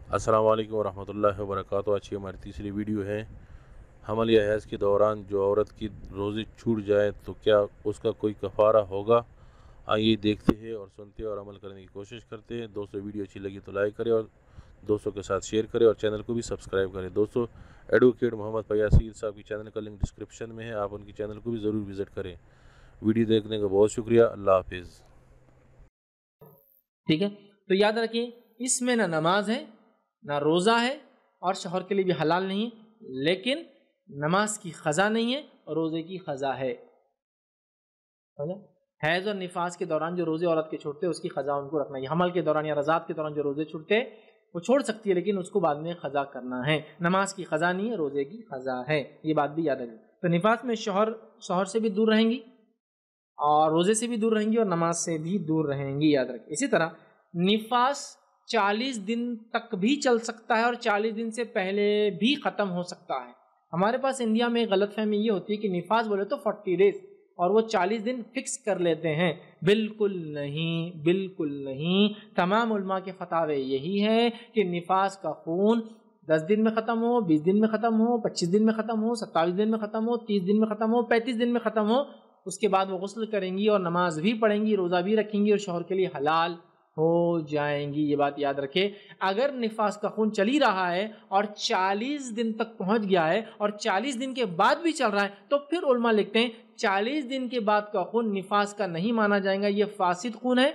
السلام علیکم ورحمۃ اللہ وبرکاتہ۔ آج کی ہماری تیسری ویڈیو ہے حمل یا حیض کے دوران جو عورت کی روزے چھوٹ جائے تو کیا اس کا کوئی کفارہ ہوگا۔ آئیے دیکھتے ہیں اور سنتے ہیں اور عمل کرنے کی کوشش کرتے ہیں۔ دوستو ویڈیو اچھی لگی تو لائک کریں اور دوستوں کے ساتھ شیئر کریں اور چینل کو بھی سبسکرائب کریں۔ دوستو ایڈوکیٹ محمد فیاض صاحب کی چینل کا لنک ڈسکرپشن میں ہے، آپ ان کی چینل کو بھی ضرور وزٹ کریں۔ ویڈیو دیکھنے کا بہت شکریہ، اللہ حافظ۔ ٹھیک ہے، تو یاد رکھیں اس میں نہ نماز ہے نہ روزہ ہے اور شوہر کے لیے بھی حلال نہیں، لیکن نماز کی قضا نہیں ہے اور روزے کی قضا ہے۔ حیض اور نفاس کے دوران جو روزے عورت کے چھوڑتے ہیں اس کی قضا ان کو رکھنا ہے۔ حمل کے دوران یا رضاعت کے دوران جو روزے چھوڑتے ہیں وہ چھوڑ سکتی ہے، لیکن اس کو بعد میں قضا کرنا ہے۔ نماز کی قضا نہیں ہے، روزے کی قضا ہے، یہ بات بھی یاد رکھیں۔ تو نفاس میں شوہر سے بھی دور رہیں گی اور روزے سے بھی دور رہیں گی اور نماز سے بھی دور رہیں گی، یاد رکھیں۔ اسی طرح نفاس 40 دن تک بھی چل سکتا ہے اور 40 دن سے پہلے بھی ختم ہو سکتا ہے۔ ہمارے پاس انڈیا میں غلط فہمی یہ ہوتی ہے کہ نفاس بولے تو 40 ڈیز اور وہ 40 دن فکس کر لیتے ہیں۔ بالکل نہیں، بالکل نہیں۔ تمام علماء کے فتاوے یہی ہے کہ نفاس کا خون 10 دن میں ختم ہو، 20 دن میں ختم ہو، 25 دن میں ختم ہو، 27 دن میں ختم ہو، 30 دن میں ختم ہو، 35 دن میں ختم ہو، اس کے بعد وہ غسل کریں گی اور نماز بھی پڑھیں گی، روزہ بھی رکھیں گی اور شوہر کے لیے حلال ہو جائیں گی۔ یہ بات یاد رکھے۔ اگر نفاس کا خون چل ہی رہا ہے اور 40 دن تک پہنچ گیا ہے اور 40 دن کے بعد بھی چل رہا ہے تو پھر علماء لکھتے ہیں 40 دن کے بعد کا خون نفاس کا نہیں مانا جائے گا، یہ فاسد خون ہے،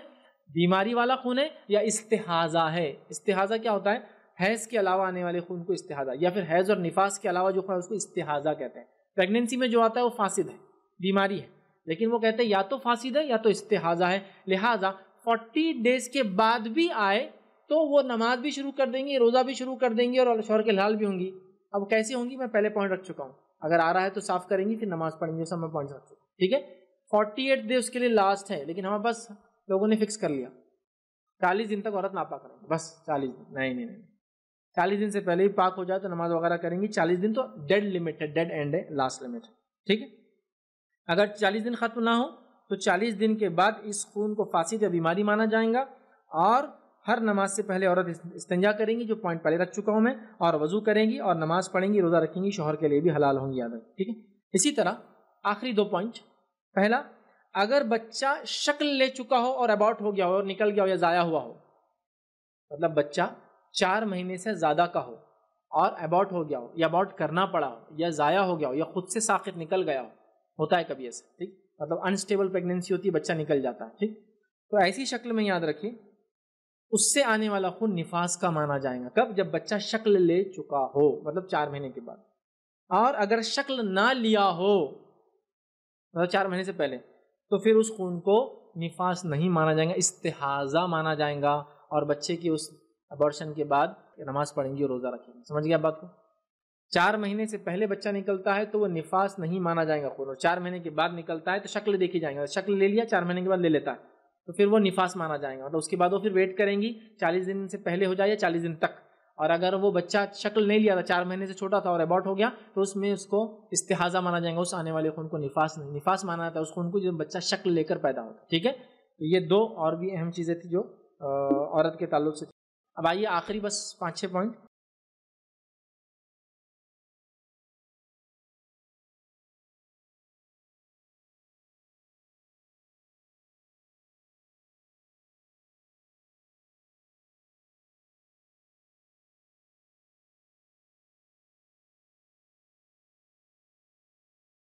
بیماری والا خون ہے یا استحاضہ ہے۔ استحاضہ کیا ہوتا ہے؟ حیض کے علاوہ آنے والے خون کو استحاضہ، یا پھر حیض اور نفاس کے علاوہ جو خون ہے اس کو استحاضہ کہتے ہیں۔ پریگننسی میں جو آتا ہے وہ فاسد ہے، بیماری ہے، لیکن وہ کہتے ہیں یا تو فاسد ہے یا تو استحاضہ ہے، لہٰذا 40 ڈیز کے بعد بھی آئے تو وہ نماز بھی شروع کر دیں گی، روزہ بھی شروع کر دیں گی اور شوہر کے حلال بھی ہوں گی۔ اب کیسے ہوں گی میں پہلے پوائنٹ رکھ چکا ہوں، اگر آ رہا ہے تو صاف کریں گی پھر نماز پڑھیں گے، سب میں پوائنٹ رکھ چکا ہوں۔ ٹھیک ہے، 48 ڈے اس کے لیے لاسٹ ہے، لیکن ہمارے پاس لوگوں نے فکس کر لیا 40 دن تک عورت ناپاک کریں گے، بس 40 دن نہیں، 40 دن سے پہلے ہی پاک ہو جائے تو نماز وغیرہ کریں گی۔ 40 دن تو ڈیڈ لمٹ ہے، ڈیڈ اینڈ ہے، لاسٹ لمٹ ہے۔ ٹھیک ہے، اگر 40 دن ختم نہ ہو تو 40 دن کے بعد اس خون کو فاسد یا بیماری مانا جائے گا اور ہر نماز سے پہلے عورت استنجا کریں گی، جو پوائنٹ پہلے رکھ چکا ہوں میں، اور وضو کریں گی اور نماز پڑھیں گی، روزہ رکھیں گی، شوہر کے لیے بھی حلال ہوں گی، یاد رکھیں۔ ٹھیک ہے، اسی طرح آخری 2 پوائنٹ۔ پہلا، اگر بچہ شکل لے چکا ہو اور ابارٹ ہو گیا ہو، نکل گیا ہو یا ضائع ہوا ہو، مطلب بچہ 4 مہینے سے زیادہ کا ہو اور ابارٹ ہو گیا ہو یا ابارٹ کرنا پڑا ہو یا ضائع ہو گیا ہو یا خود سے ساقط نکل گیا ہو، ہوتا ہے کبھی ایسا، ٹھیک، مطلب انسٹیبل پریگننسی ہوتی ہے، بچہ نکل جاتا ہے، ٹھیک، تو ایسی شکل میں یاد رکھیے اس سے آنے والا خون نفاس کا مانا جائے گا۔ کب؟ جب بچہ شکل لے چکا ہو، مطلب 4 مہینے کے بعد۔ اور اگر شکل نہ لیا ہو مطلب 4 مہینے سے پہلے، تو پھر اس خون کو نفاس نہیں مانا جائے گا، استحاضہ مانا جائے گا اور بچے کی اس ابارشن کے بعد نماز پڑھیں گی اور روزہ رکھیں گی۔ سمجھ گیا بات کو؟ 4 مہینے سے پہلے بچہ نکلتا ہے تو وہ نفاس نہیں مانا جائے گا خون، اور 4 مہینے کے بعد نکلتا ہے تو شکل دیکھی جائے گا، شکل لے لیا 4 مہینے کے بعد لے لیتا ہے تو پھر وہ نفاس مانا جائے گا، مطلب اس کے بعد وہ پھر ویٹ کریں گی 40 دن سے پہلے ہو جائے یا 40 دن تک، اور اگر وہ بچہ شکل نہیں لیا تھا 4 مہینے سے چھوٹا تھا اور ابارٹ ہو گیا تو اس میں اس کو استحاضہ مانا جائے گا، اس آنے والے خون کو نفاس نہیں، نفاس مانا جاتا ہے اس خون کو جب بچہ شکل لے کر پیدا ہوتا ہے۔ ٹھیک ہے، تو یہ 2 اور بھی اہم چیزیں تھیں جو عورت کے تعلق سے۔ اب آئیے آخری بس 5-6 پوائنٹ